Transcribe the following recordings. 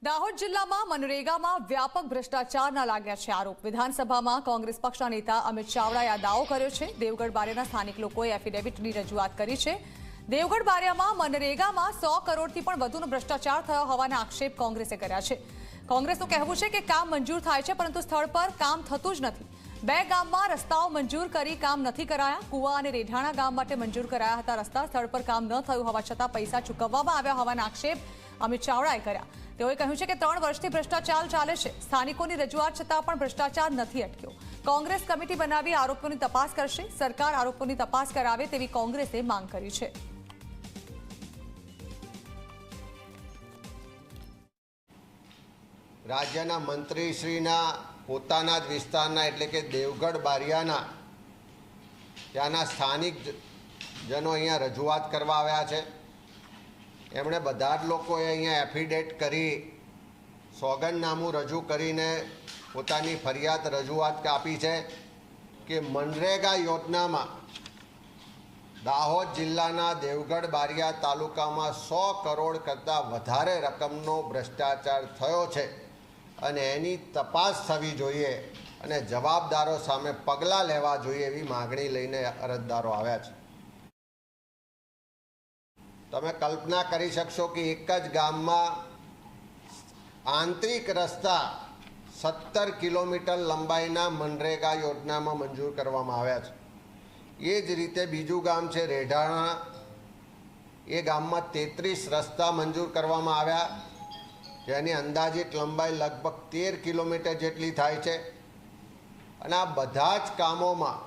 દાહોદ જિલ્લામાં મનરેગામાં વ્યાપક ભ્રષ્ટાચારના લાગ્યા છે આરોપ। વિધાનસભામાં કોંગ્રેસ પક્ષના નેતા અમિત ચાવડાએ આ દાવો કર્યો છે। દેવગઢ બારિયાના સ્થાનિક લોકોએ એફિડેવિટની રજૂઆત કરી છે। દેવગઢ બારિયામાં મનરેગામાં 100 કરોડથી પણ વધુનો ભ્રષ્ટાચાર થયો હોવાના આક્ષેપ કોંગ્રેસે કર્યા છે। કોંગ્રેસનું કહેવું છે કે કામ મંજૂર થાય છે પરંતુ સ્થળ પર કામ થતું જ નથી। 2 ગામમાં રસ્તાઓ મંજૂર કરી કામ નથી કરાયા। કુવા અને રેઢાણા ગામ માટે મંજૂર કરાયા હતા રસ્તા, સ્થળ પર કામ ન થયું હોવા છતાં પૈસા ચૂકવવામાં આવ્યા હોવાના આક્ષેપ અમિત ચાવડાએ કર્યા। તેઓએ કહ્યું છે કે 3 વર્ષથી ભ્રષ્ટાચાર ચાલે છે। સ્થાનિકોની રજૂઆત છતાં પણ ભ્રષ્ટાચાર નથી અટક્યો। કોંગ્રેસ કમિટી બનાવી આરોપોની તપાસ કરશે। સરકાર આરોપોની તપાસ કરાવે તેવી કોંગ્રેસે માંગ કરી છે। રાજ્યના મંત્રીશ્રીના પોતાના જ વિસ્તારના એટલે કે દેવગઢ બારિયાના ત્યાંના સ્થાનિક જનો અહીંયા રજૂઆત કરવા આવ્યા છે। એમણે બધા જ લોકોએ અહીંયા એફિડેટ કરી સોગંદનામું રજૂ કરીને પોતાની ફરિયાદ રજૂઆત આપી છે કે મનરેગા યોજનામાં દાહોદ જિલ્લાના દેવગઢ બારિયા તાલુકામાં 100 કરોડ કરતાં વધારે રકમનો ભ્રષ્ટાચાર થયો છે અને એની તપાસ થવી જોઈએ અને જવાબદારો સામે પગલાં લેવા જોઈએ એવી માગણી લઈને અરજદારો આવ્યા છે। તમે કલ્પના કરી શકશો કે એક જ ગામમાં આંતરિક રસ્તા 17 કિલોમીટર લંબાઈના મનરેગા યોજનામાં મંજૂર કરવામાં આવ્યા છે। એ જ રીતે બીજું ગામ છે રેઢાણા, એ ગામમાં 33 રસ્તા મંજૂર કરવામાં આવ્યા જેની અંદાજિત લંબાઈ લગભગ 13 કિલોમીટર જેટલી થાય છે અને આ બધા જ કામોમાં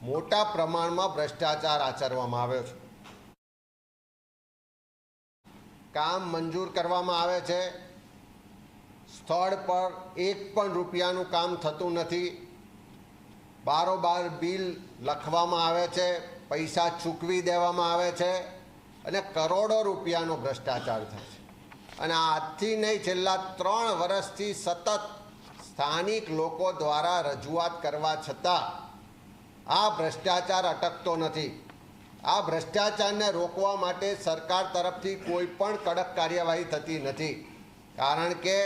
મોટા પ્રમાણમાં ભ્રષ્ટાચાર આચરવામાં આવ્યો છે। કામ મંજૂર કરવામાં આવે છે, સ્થળ પર 1 પણ રૂપિયાનું કામ થતું નથી। બારોબાર બિલ લખવામાં આવે છે, પૈસા ચૂકવી દેવામાં આવે છે અને કરોડો રૂપિયાનો ભ્રષ્ટાચાર થાય છે। અને આજથી નહીં, છેલ્લા 3 વર્ષથી સતત સ્થાનિક લોકો દ્વારા રજૂઆત કરવા છતાં આ ભ્રષ્ટાચાર અટકતો નથી। આ ભ્રષ્ટાચારને રોકવા માટે સરકાર તરફથી કોઈ પણ કડક કાર્યવાહી થતી નથી, કારણ કે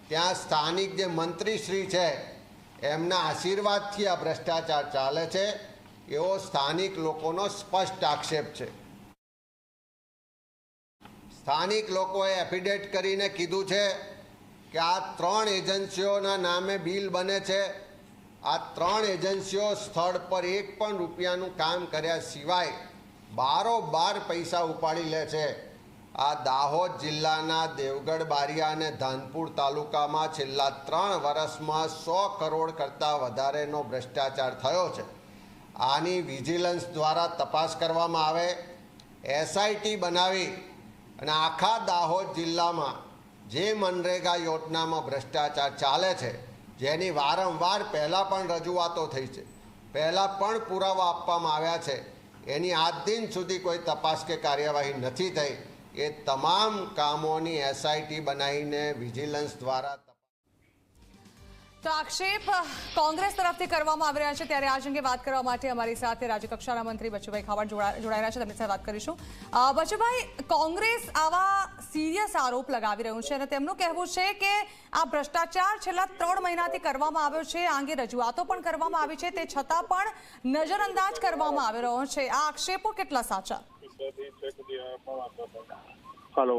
ત્યાં સ્થાનિક જે મંત્રીશ્રી છે એમના આશીર્વાદથી આ ભ્રષ્ટાચાર ચાલે છે એવો સ્થાનિક લોકોનો સ્પષ્ટ આક્ષેપ છે। સ્થાનિક લોકોએ એફિડેટ કરીને કીધું છે કે આ 3 એજન્સીઓના નામે બિલ બને છે। આ 3 એજન્સીઓ સ્થળ પર 1 પણ રૂપિયાનું કામ કર્યા સિવાય બારોબાર પૈસા ઉપાડી લે છે। આ દાહોદ જિલ્લાના દેવગઢ બારિયા અને ધાનપુર તાલુકામાં છેલ્લા 3 વર્ષમાં 100 કરોડ કરતાં વધારેનો ભ્રષ્ટાચાર થયો છે। આની વિજિલન્સ દ્વારા તપાસ કરવામાં આવે, એસઆઈટી બનાવી અને આખા દાહોદ જિલ્લામાં જે મનરેગા યોજનામાં ભ્રષ્ટાચાર ચાલે છે, જેની વારંવાર પહેલાં પણ રજૂઆતો થઈ છે, પહેલાં પણ પુરાવા આપવામાં આવ્યા છે, એની આજ દિન સુધી કોઈ તપાસ કે કાર્યવાહી નથી થઈ। એ તમામ કામોની એસઆઈટી બનાવીને વિજિલન્સ દ્વારા તો આક્ષેપ કોંગ્રેસ તરફથી કરવામાં આવી રહ્યા છે। ત્યારે આ અંગે વાત કરવા માટે અમારી સાથે રાજ્યકક્ષાના મંત્રી બચુભાઈ ખાવડ જોડાઈ રહ્યા છે, તેમની સાથે વાત કરીશું। બચુભાઈ, કોંગ્રેસ આવા સિરિયસ આરોપ લગાવી રહ્યું છે અને તેમનું કહેવું છે કે આ ભ્રષ્ટાચાર છેલ્લા 3 મહિનાથી કરવામાં આવ્યો છે, આ અંગે રજૂઆતો પણ કરવામાં આવી છે, તે છતાં પણ નજરઅંદાજ કરવામાં આવી રહ્યો છે। આ આક્ષેપો કેટલા સાચા? હેલો,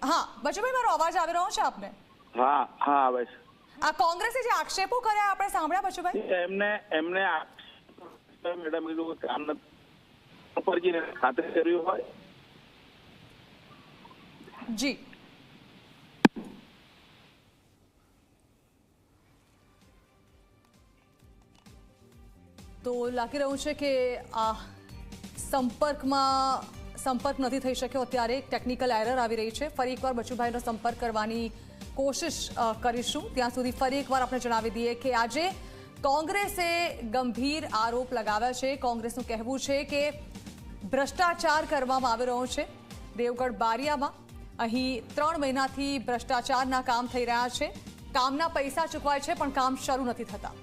હા બચુભાઈ, મારો અવાજ આવી રહ્યો છે આપને? હા હા આવે છે। આ કોંગ્રેસે જે આક્ષેપો કર્યા આપણે સાંભળ્યા બચુભાઈ? એમને મેડમ કીધું કામ નથી ખાતરી કર્યું હોય જી, તો લાગી રહ્યું છે કે આ સંપર્ક નથી થઈ શક્યો। અત્યારે એક ટેકનિકલ એરર આવી રહી છે। ફરી એકવાર બચુભાઈનો સંપર્ક કરવાની કોશિશ કરીશું। ત્યાં સુધી ફરી એકવાર આપણે જણાવી દઈએ કે આજે કોંગ્રેસે ગંભીર આરોપ લગાવ્યા છે। કોંગ્રેસનું કહેવું છે કે ભ્રષ્ટાચાર કરવામાં આવી રહ્યો છે દેવગઢ બારિયામાં। અહીં 3 મહિનાથી ભ્રષ્ટાચારના કામ થઈ રહ્યા છે, કામના પૈસા ચૂકવાય છે પણ કામ શરૂ નથી થતા।